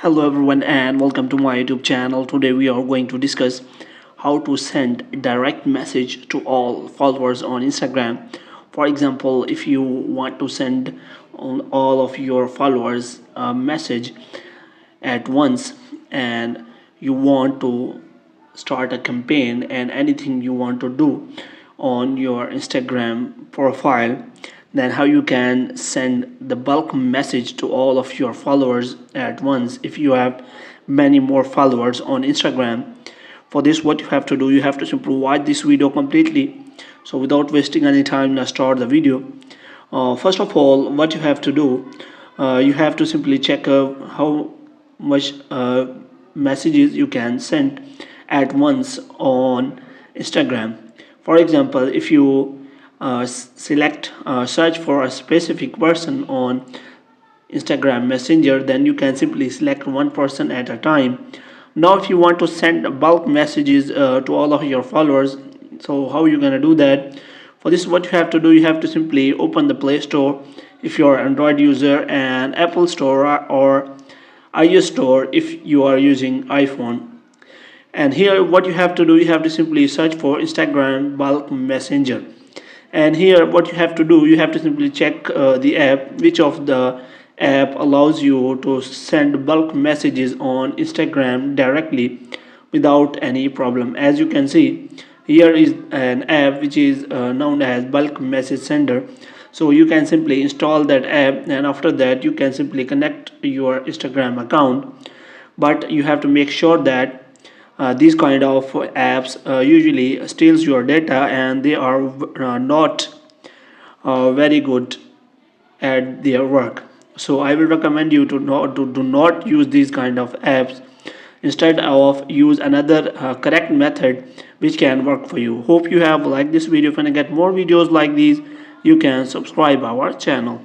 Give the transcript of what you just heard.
Hello everyone and welcome to my YouTube channel. Today we are going to discuss how to send direct message to all followers on Instagram. For example, if you want to send on all of your followers a message at once and you want to start a campaign and anything you want to do on your Instagram profile, then how you can send the bulk message to all of your followers at once if you have many more followers on Instagram. For this, what you have to do, you have to simply watch this video completely. So without wasting any time, let's start the video. First of all, what you have to do, you have to simply check how much messages you can send at once on Instagram. For example, if you select search for a specific person on Instagram Messenger, then you can simply select one person at a time. Now if you want to send bulk messages to all of your followers, so how you gonna do that? For this, what you have to do, you have to simply open the Play Store if you're an Android user, and Apple Store or iOS Store if you are using iPhone. And here what you have to do, you have to simply search for Instagram bulk messenger. And here what you have to do, you have to simply check the app, which of the app allows you to send bulk messages on Instagram directly without any problem. As you can see, here is an app which is known as bulk message sender. So you can simply install that app, and after that you can simply connect your Instagram account. But you have to make sure that these kind of apps usually steals your data, and they are not very good at their work. So I will recommend you to do not use these kind of apps. Instead of use another correct method which can work for you. Hope you have liked this video. If you want to get more videos like these, you can subscribe our channel.